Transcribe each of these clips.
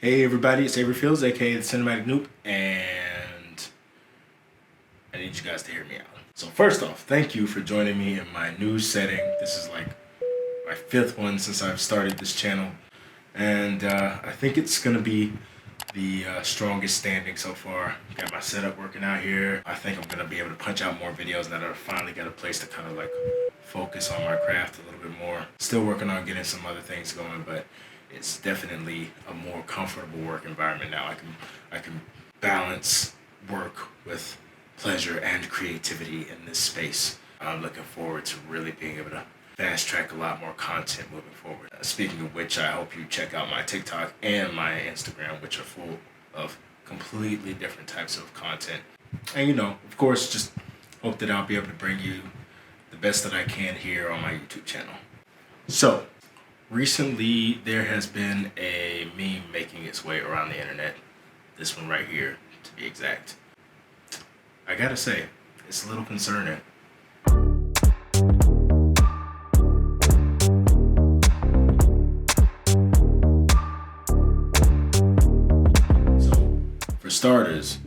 Hey everybody, it's Avery Fields, aka the Cinematic Noob, and I need you guys to hear me out. So first off, thank you for joining me in my new setting. This is like my fifth one since I've started this channel, and I think it's gonna be the strongest standing so far. Got my setup working out here. I think I'm gonna be able to punch out more videos now that I finally got a place to kind of like focus on my craft a little bit more. Still working on getting some other things going, but it's definitely a more comfortable work environment now. I can balance work with pleasure and creativity in this space. I'm looking forward to really being able to fast track a lot more content moving forward. Speaking of which, I hope you check out my TikTok and my Instagram, which are full of completely different types of content. And of course, just hope that I'll be able to bring you the best that I can here on my YouTube channel. So, recently, there has been a meme making its way around the internet. This one right here, to be exact. I gotta say, it's a little concerning. So, for starters,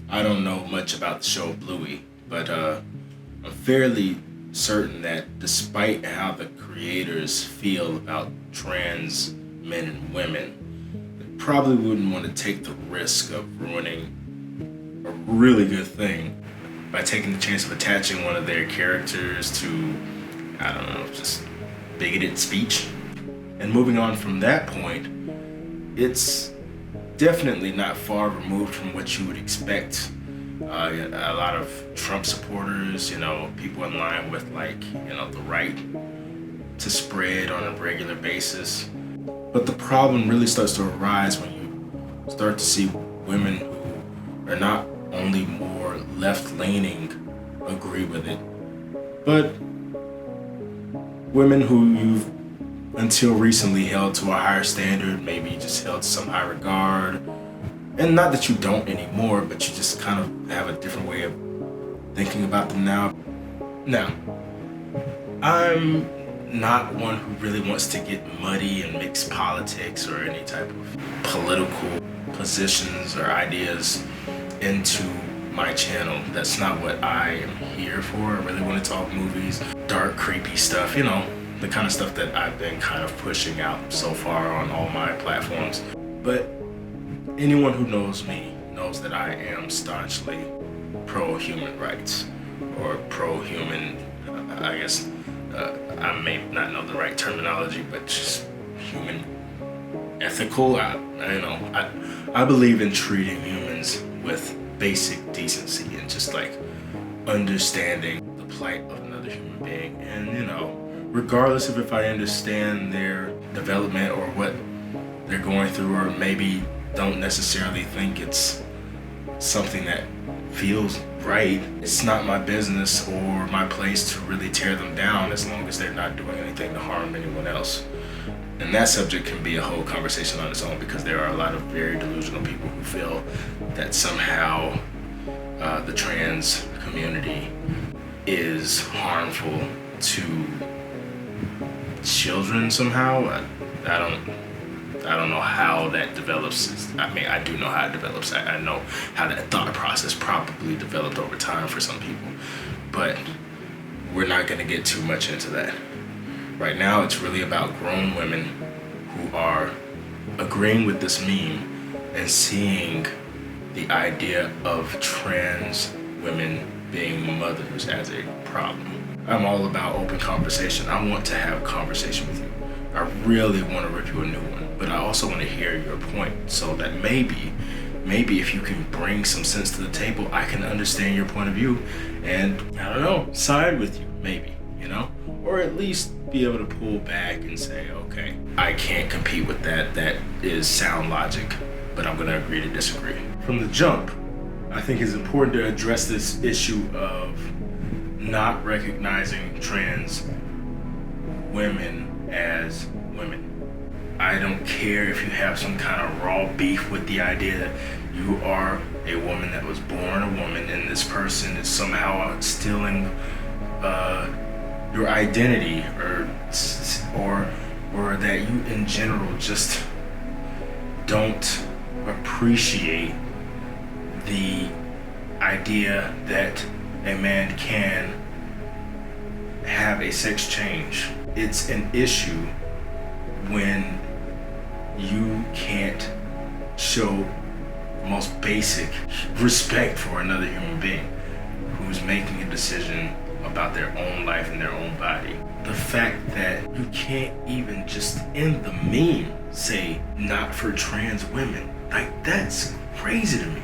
I don't know much about the show Bluey, but I'm fairly certain that despite how the creators feel about trans men and women, they probably wouldn't want to take the risk of ruining a really good thing by taking the chance of attaching one of their characters to, I don't know, just bigoted speech. And moving on from that point, it's definitely not far removed from what you would expect. A lot of Trump supporters, people in line with the right to spread on a regular basis. But the problem really starts to arise when you start to see women who are not only more left-leaning agree with it, but women who you've until recently held to a higher standard, maybe just held to some high regard. And not that you don't anymore, but you just kind of have a different way of thinking about them now. Now, I'm not one who really wants to get muddy and mix politics or any type of political positions or ideas into my channel. That's not what I am here for. I really want to talk movies, dark, creepy stuff, the kind of stuff that I've been kind of pushing out so far on all my platforms. But anyone who knows me knows that I am staunchly pro-human rights, or pro-human, I guess, I may not know the right terminology, but just human ethical. I believe in treating humans with basic decency and just understanding the plight of another human being. And regardless of if I understand their development or what they're going through, or maybe don't necessarily think it's something that feels right, it's not my business or my place to really tear them down as long as they're not doing anything to harm anyone else. And that subject can be a whole conversation on its own, because there are a lot of very delusional people who feel that somehow the trans community is harmful to children somehow. I don't know how that develops. I mean, I do know how it develops. I know how that thought process probably developed over time for some people. But we're not going to get too much into that. Right now, it's really about grown women who are agreeing with this meme and seeing the idea of trans women being mothers as a problem. I'm all about open conversation. I want to have a conversation with you. I really want to rip you a new one, but I also want to hear your point, so that maybe if you can bring some sense to the table, I can understand your point of view and, I don't know, side with you, maybe, or at least be able to pull back and say, okay, I can't compete with that. That is sound logic, but I'm going to agree to disagree. From the jump, I think it's important to address this issue of not recognizing trans women as women. I don't care if you have some kind of raw beef with the idea that you are a woman that was born a woman and this person is somehow stealing your identity, or that you in general just don't appreciate the idea that a man can have a sex change. It's an issue when you can't show the most basic respect for another human being who's making a decision about their own life and their own body. The fact that you can't even just in the meme say not for trans women, like that's crazy to me.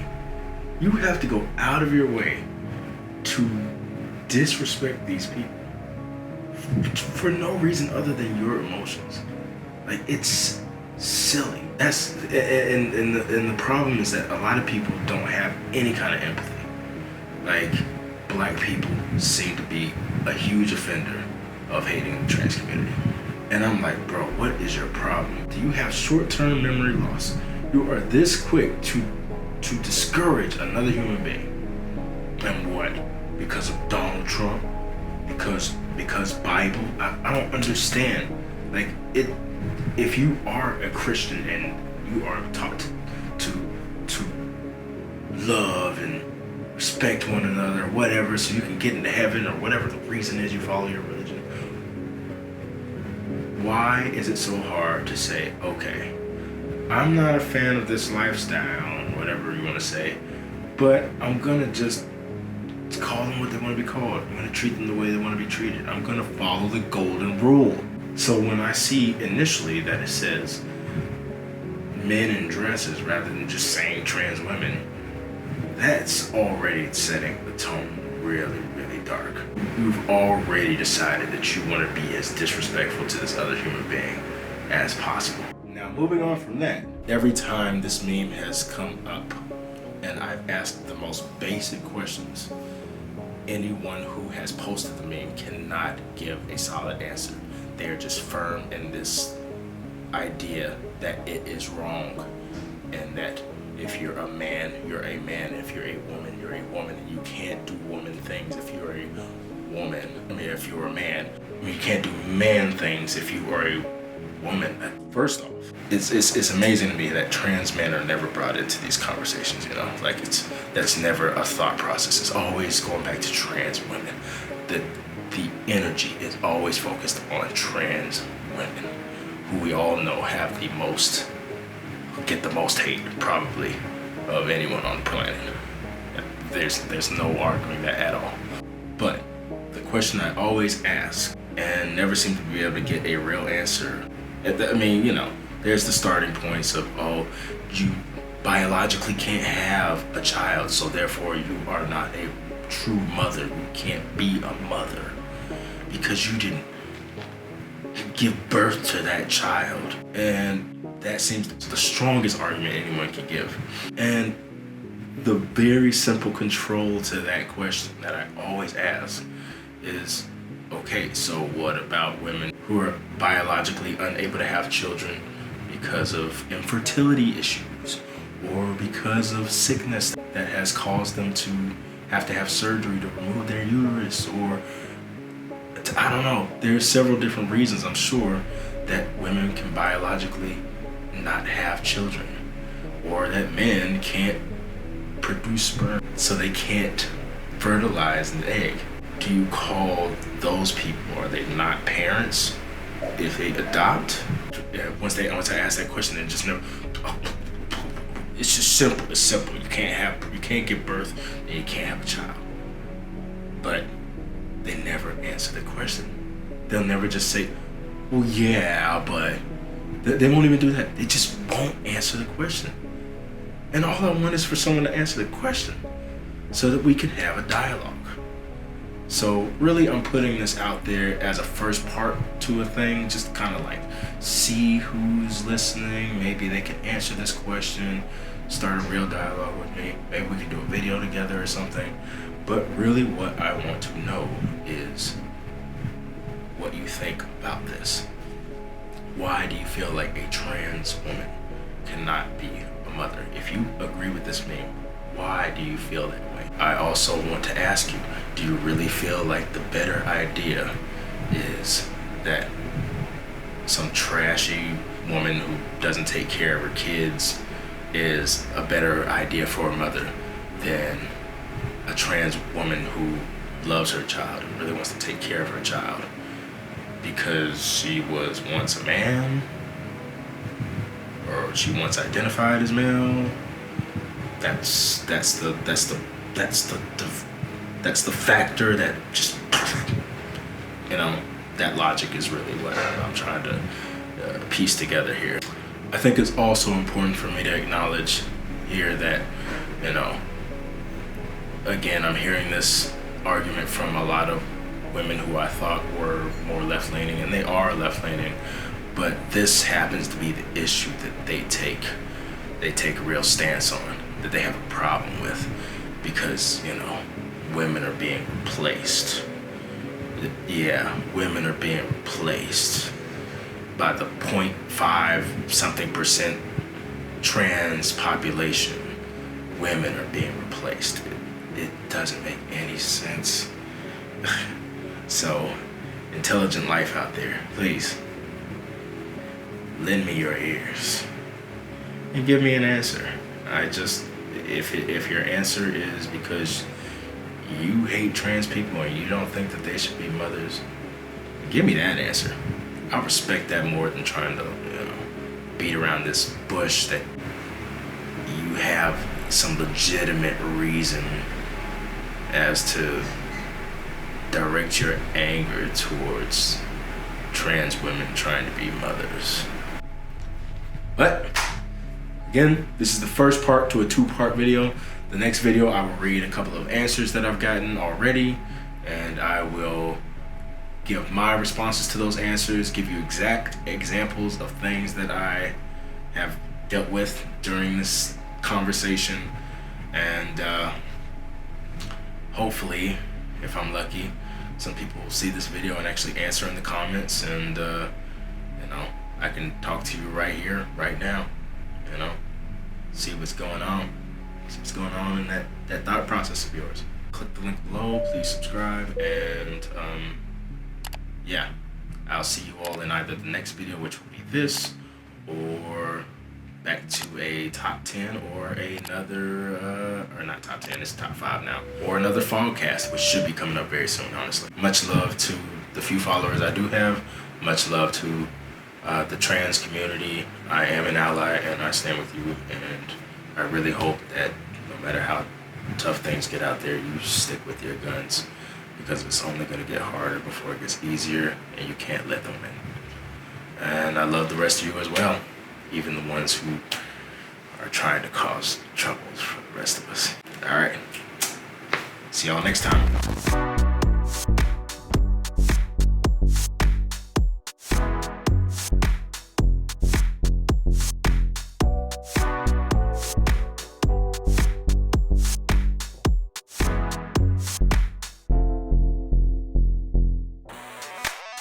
You have to go out of your way to disrespect these people for no reason other than your emotions. Like, it's silly. That's and the problem is that a lot of people don't have any kind of empathy. Like, black people seem to be a huge offender of hating the trans community. And I'm like, bro, what is your problem? Do you have short-term memory loss? You are this quick to discourage another human being. And what? Because of Donald Trump? Because Bible? I don't understand. Like, if you are a Christian and you are taught to love and respect one another, whatever, so you can get into heaven or whatever the reason is you follow your religion, why is it so hard to say, okay, I'm not a fan of this lifestyle, whatever you want to say, but I'm gonna just call them what they want to be called. I'm gonna treat them the way they want to be treated. I'm gonna follow the golden rule. So when I see initially that it says men in dresses rather than just saying trans women, that's already setting the tone really, really dark. You've already decided that you want to be as disrespectful to this other human being as possible. Now, moving on from that, every time this meme has come up and I've asked the most basic questions, anyone who has posted the meme cannot give a solid answer. They're just firm in this idea that it is wrong, and that if you're a man, you're a man. If you're a woman, you're a woman. And you can't do woman things if you're a woman. If you're a man, you can't do man things if you are a woman. First off, it's amazing to me that trans men are never brought into these conversations, you know? Like, that's never a thought process. It's always going back to trans women. The energy is always focused on trans women, who we all know get the most hate probably of anyone on the planet. There's no arguing that at all. But the question I always ask and never seem to be able to get a real answer, there's the starting points of, oh, you biologically can't have a child, so therefore you are not a true mother. You can't be a mother because you didn't give birth to that child. And that seems the strongest argument anyone can give. And the very simple control to that question that I always ask is, okay, so what about women who are biologically unable to have children because of infertility issues or because of sickness that has caused them to have surgery to remove their uterus, or I don't know. There's several different reasons, I'm sure, that women can biologically not have children, or that men can't produce sperm, so they can't fertilize an egg. Do you call those people, are they not parents if they adopt? Once I ask that question, they just never. It's just simple. It's simple. You can't give birth, and you can't have a child. But they never answer the question. They'll never just say, well, yeah, but they won't even do that. They just won't answer the question. And all I want is for someone to answer the question so that we can have a dialogue. So really, I'm putting this out there as a first part to a thing, just to kind of like see who's listening. Maybe they can answer this question, start a real dialogue with me. Maybe we can do a video together or something. But really what I want to know is what you think about this. Why do you feel like a trans woman cannot be a mother? If you agree with this meme, why do you feel that way? I also want to ask you, do you really feel like the better idea is that some trashy woman who doesn't take care of her kids is a better idea for a mother than a trans woman who loves her child and really wants to take care of her child because she was once a man or she once identified as male. That's the factor that just, you know, that logic is really what I'm trying to piece together here. I think it's also important for me to acknowledge here that, you know, again, I'm hearing this argument from a lot of women who I thought were more left-leaning, and they are left-leaning, but this happens to be the issue that they take a real stance on, that they have a problem with, because, you know, women are being replaced. Yeah, women are being replaced by the 0.5 something percent trans population. Women are being replaced. It doesn't make any sense. So, intelligent life out there, please lend me your ears and give me an answer. If your answer is because you hate trans people and you don't think that they should be mothers, give me that answer. I respect that more than trying to, you know, beat around this bush that you have some legitimate reason as to direct your anger towards trans women trying to be mothers. But again, this is the first part to a 2-part video. The next video, I will read a couple of answers that I've gotten already, and I will give my responses to those answers, give you exact examples of things that I have dealt with during this conversation, and hopefully, if I'm lucky, some people will see this video and actually answer in the comments, and you know, I can talk to you right here, right now, you know, see what's going on. What's going on in that thought process of yours. Click the link below, please subscribe, and yeah, I'll see you all in either the next video, which will be this, or back to a top 10 or another, or not top 10, it's top 5 now, or another Fogcast, which should be coming up very soon, honestly. Much love to the few followers I do have. Much love to the trans community. I am an ally and I stand with you, and I really hope that no matter how tough things get out there, you stick with your guns, because it's only going to get harder before it gets easier, and you can't let them in. And I love the rest of you as well, even the ones who are trying to cause troubles for the rest of us. All right. See y'all next time.